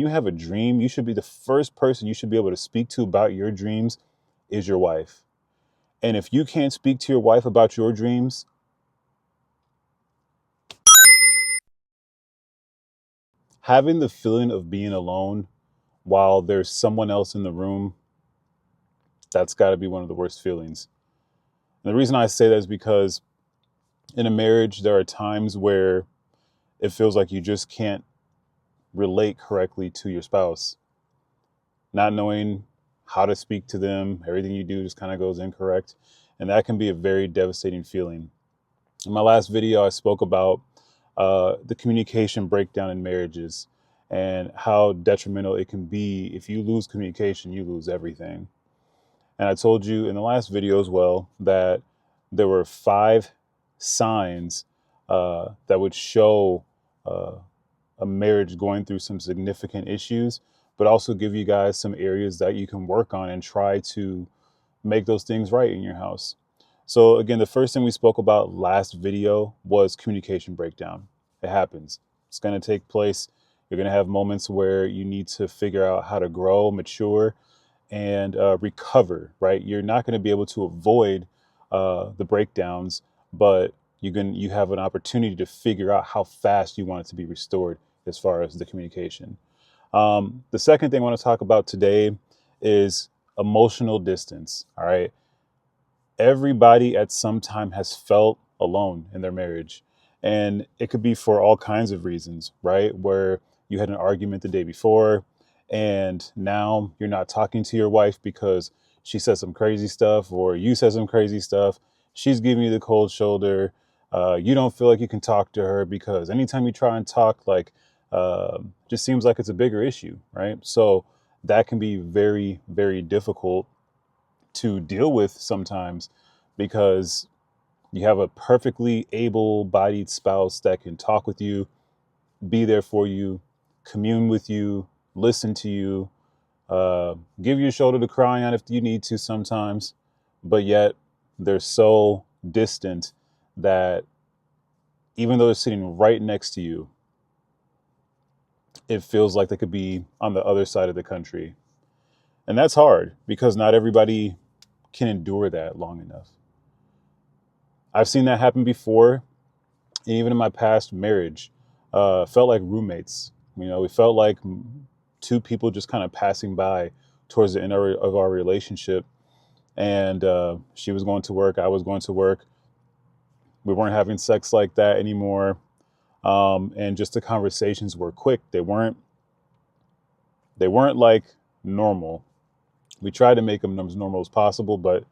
you have a dream, you should be the first person you should be able to speak to about your dreams is your wife. And if you can't speak to your wife about your dreams, having the feeling of being alone while there's someone else in the room, that's got to be one of the worst feelings. And the reason I say that is because in a marriage, there are times where it feels like you just can't relate correctly to your spouse, not knowing how to speak to them. Everything you do just kind of goes incorrect. And that can be a very devastating feeling. In my last video, I spoke about the communication breakdown in marriages and how detrimental it can be. If you lose communication, you lose everything. And I told you in the last video as well that there were 5 signs that would show a marriage going through some significant issues, but also give you guys some areas that you can work on and try to make those things right in your house. So again, the first thing we spoke about last video was communication breakdown. It happens. It's going to take place. You're going to have moments where you need to figure out how to grow, mature, and recover, right? You're not going to be able to avoid the breakdowns, but you have an opportunity to figure out how fast you want it to be restored as far as the communication. The second thing I want to talk about today is emotional distance. All right. Everybody at some time has felt alone in their marriage, and it could be for all kinds of reasons, right? Where you had an argument the day before, and now you're not talking to your wife because she said some crazy stuff, or you said some crazy stuff. She's giving you the cold shoulder. You don't feel like you can talk to her because anytime you try and talk, just seems like it's a bigger issue, right? So that can be very, very difficult to deal with sometimes because you have a perfectly able-bodied spouse that can talk with you, be there for you, commune with you, listen to you, give you a shoulder to cry on if you need to sometimes, but yet they're so distant that even though they're sitting right next to you, it feels like they could be on the other side of the country. And that's hard because not everybody can endure that long enough. I've seen that happen before. And even in my past marriage, felt like roommates. We felt like 2 people just kind of passing by towards the end of our relationship. And she was going to work. I was going to work. We weren't having sex like that anymore. And just the conversations were quick. They weren't like normal. We tried to make them as normal as possible, but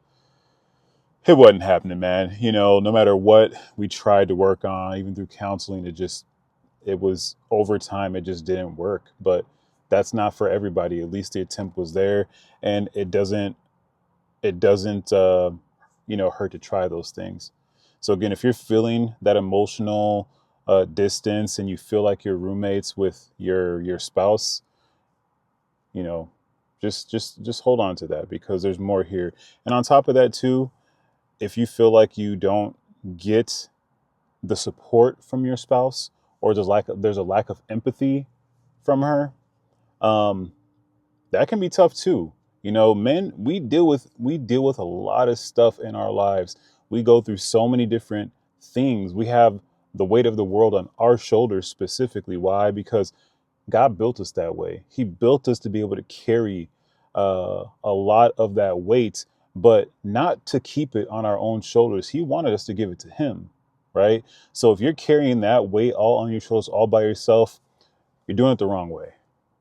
it wasn't happening, man. No matter what we tried to work on, even through counseling, it was over time. It just didn't work. But that's not for everybody. At least the attempt was there, and it doesn't hurt to try those things. So again, if you're feeling that emotional distance and you feel like you're roommates with your spouse, just hold on to that because there's more here. And on top of that too, if you feel like you don't get the support from your spouse, or there's a lack of empathy from her, that can be tough too. Men, we deal with a lot of stuff in our lives. We go through so many different things. We have the weight of the world on our shoulders specifically. Why? Because God built us that way. He built us to be able to carry a lot of that weight, but not to keep it on our own shoulders. He wanted us to give it to him, right? So if you're carrying that weight all on your shoulders, all by yourself, you're doing it the wrong way.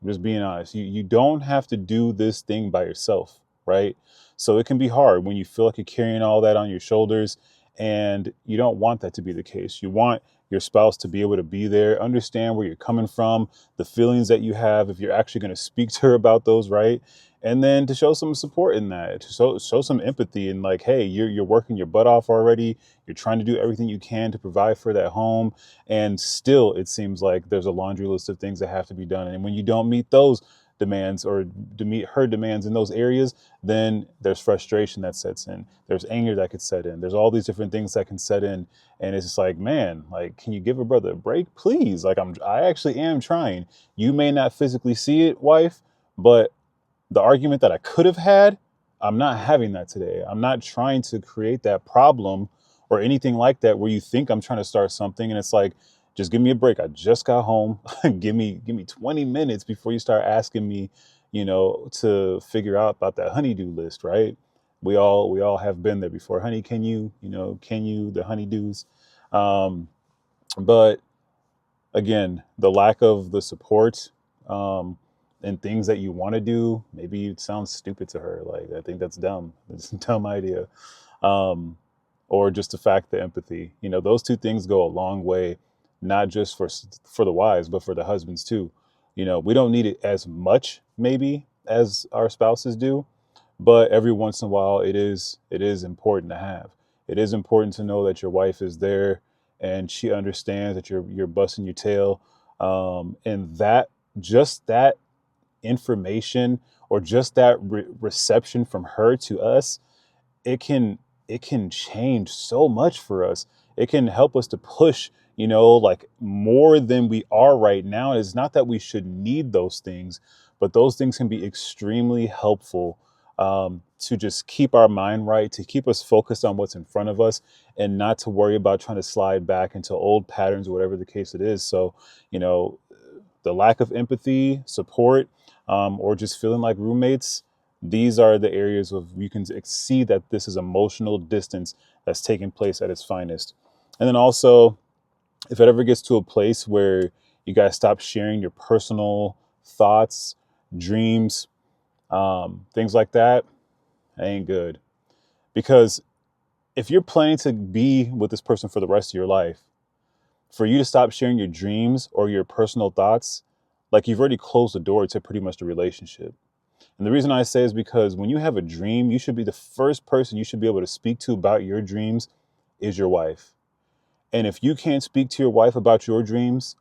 I'm just being honest. You don't have to do this thing by yourself, right? So it can be hard when you feel like you're carrying all that on your shoulders, and you don't want that to be the case. You want your spouse to be able to be there, understand where you're coming from, the feelings that you have, if you're actually going to speak to her about those, right? And then to show some support in that, to show some empathy and like, hey, you're working your butt off already. You're trying to do everything you can to provide for that home. And still, it seems like there's a laundry list of things that have to be done. And when you don't meet those, demands or to meet her demands in those areas, then there's frustration that sets in. There's anger that could set in. There's all these different things that can set in. And it's just like, man, like, can you give a brother a break, please? Like, I actually am trying. You may not physically see it, wife, but the argument that I could have had, I'm not having that today. I'm not trying to create that problem or anything like that where you think I'm trying to start something and it's like, just give me a break. I just got home. Give me 20 minutes before you start asking me, to figure out about that honeydew list, right? We all have been there before. Honey, can you the honeydews? Um, but again, the lack of the support, and things that you want to do, maybe it sounds stupid to her. Like, I think that's dumb. It's a dumb idea. Um, or just the fact, the empathy. Those two things go a long way, not just for the wives, but for the husbands too. We don't need it as much maybe as our spouses do, but every once in a while it is important to have. It is important to know that your wife is there and she understands that you're busting your tail, and that, just that information, or just that reception from her to us, it can it can change so much for us. It can help us to push, like, more than we are right now. And it's not that we should need those things, but those things can be extremely helpful, to just keep our mind right, to keep us focused on what's in front of us, and not to worry about trying to slide back into old patterns or whatever the case it is. So, you know, the lack of empathy, support, or just feeling like roommates, these are the areas of you can see that this is emotional distance that's taking place at its finest. And then also, if it ever gets to a place where you guys stop sharing your personal thoughts, dreams, things like that, ain't good. Because if you're planning to be with this person for the rest of your life, for you to stop sharing your dreams or your personal thoughts, like, you've already closed the door to pretty much the relationship. And the reason I say is because when you have a dream, you should be the first person you should be able to speak to about your dreams is your wife. And if you can't speak to your wife about your dreams,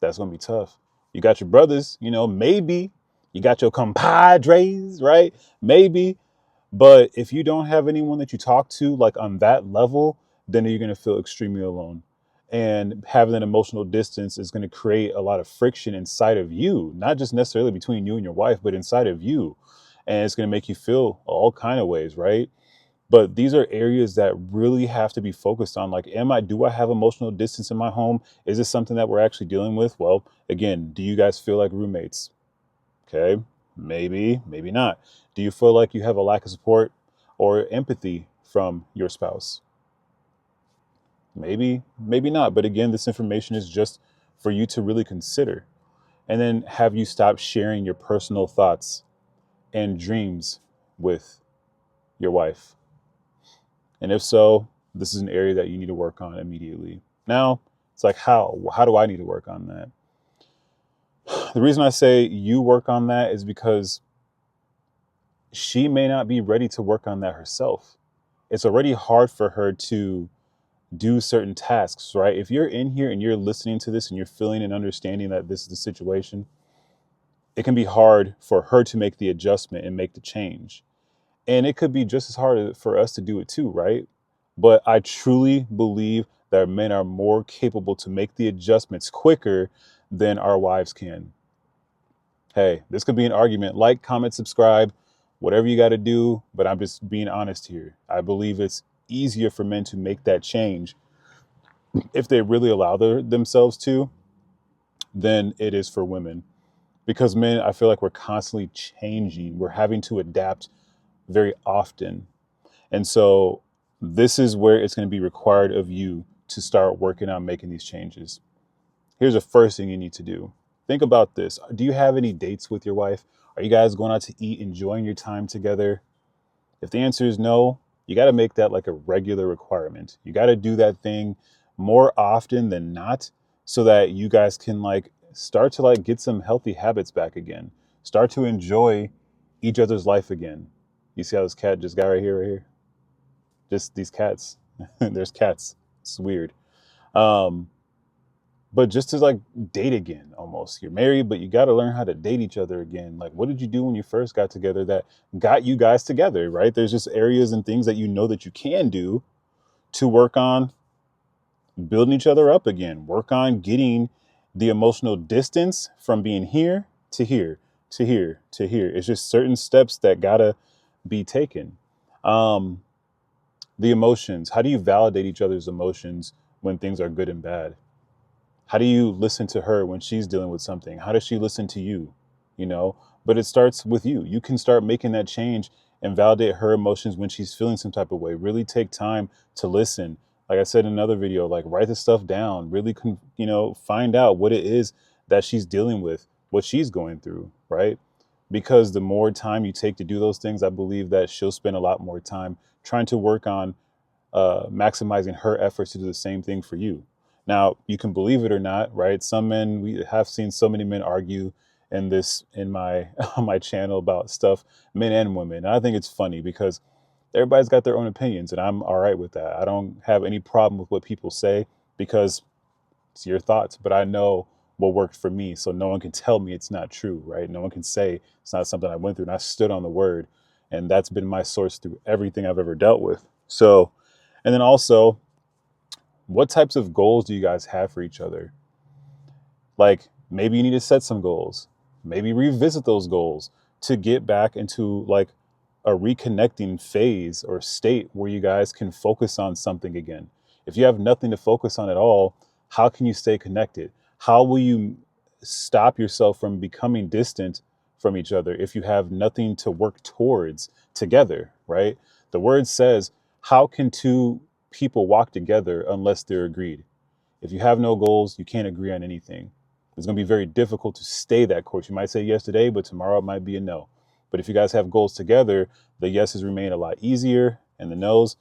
that's going to be tough. You got your brothers, maybe. You got your compadres, right? Maybe. But if you don't have anyone that you talk to, like, on that level, then you're going to feel extremely alone. And having an emotional distance is going to create a lot of friction inside of you, not just necessarily between you and your wife, but inside of you. And it's going to make you feel all kind of ways, right? But these are areas that really have to be focused on. Like, do I have emotional distance in my home? Is this something that we're actually dealing with? Well, again, do you guys feel like roommates? Okay, maybe not. Do you feel like you have a lack of support or empathy from your spouse? Maybe not. But again, this information is just for you to really consider. And then, have you stopped sharing your personal thoughts and dreams with your wife? And if so, this is an area that you need to work on immediately. Now, it's like, how do I need to work on that? The reason I say you work on that is because she may not be ready to work on that herself. It's already hard for her to do certain tasks, right? If you're in here and you're listening to this and you're feeling and understanding that this is the situation, it can be hard for her to make the adjustment and make the change. And it could be just as hard for us to do it too, right? But I truly believe that men are more capable to make the adjustments quicker than our wives can. Hey, this could be an argument. Like, comment, subscribe, whatever you got to do. But I'm just being honest here. I believe it's easier for men to make that change if they really allow themselves to than it is for women. Because men, I feel like we're constantly changing. We're having to adapt very often. And so this is where it's going to be required of you to start working on making these changes. Here's the first thing you need to do. Think about this. Do you have any dates with your wife? Are you guys going out to eat, enjoying your time together? If the answer is no, you got to make that like a regular requirement. You got to do that thing more often than not so that you guys can, like, start to, like, get some healthy habits back again. Start to enjoy each other's life again. You see how this cat just got right here? Just these cats. There's cats. It's weird. Um, but just to like date again. Almost, you're married, but you got to learn how to date each other again. Like, what did you do when you first got together that got you guys together, right? There's just areas and things that you know that you can do to work on building each other up again, work on getting the emotional distance from being here to here to here to here. It's just certain steps that gotta be taken. um the emotions, how do you validate each other's emotions when things are good and bad? How do you listen to her when she's dealing with something? How does she listen to you? You know, but it starts with you. You can start making that change and validate her emotions when she's feeling some type of way. Really take time to listen. Like I said in another video, like write the stuff down, really, find out what it is that she's dealing with, what she's going through, right? Because the more time you take to do those things, I believe that she'll spend a lot more time trying to work on maximizing her efforts to do the same thing for you. Now, you can believe it or not, right? Some men, we have seen so many men argue in my on my channel about stuff, men and women. And I think it's funny because everybody's got their own opinions, and I'm all right with that. I don't have any problem with what people say because it's your thoughts, but I know what worked for me. So no one can tell me it's not true, right? No one can say it's not something I went through, and I stood on the word. And that's been my source through everything I've ever dealt with. So, and then also, what types of goals do you guys have for each other? Like maybe you need to set some goals, maybe revisit those goals to get back into like a reconnecting phase or state where you guys can focus on something again. If you have nothing to focus on at all, how can you stay connected? How will you stop yourself from becoming distant from each other if you have nothing to work towards together, right? The word says, how can two people walk together unless they're agreed? If you have no goals, you can't agree on anything. It's going to be very difficult to stay that course. You might say yes today, but tomorrow it might be a no. But if you guys have goals together, the yeses remain a lot easier, and the nos,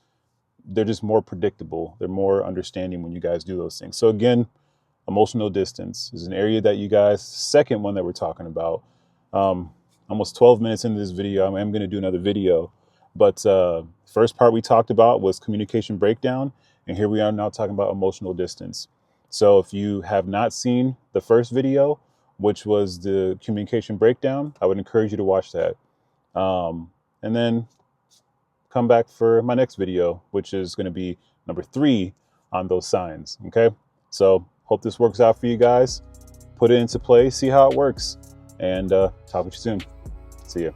they're just more predictable. They're more understanding when you guys do those things. So again, emotional distance is an area that you guys, second one that we're talking about. Almost 12 minutes into this video, I am going to do another video. But first part we talked about was communication breakdown. And here we are now talking about emotional distance. So if you have not seen the first video, which was the communication breakdown, I would encourage you to watch that. And then come back for my next video, which is going to be number 3 on those signs. Okay. So hope this works out for you guys. Put it into play, see how it works, and talk with you soon. See ya.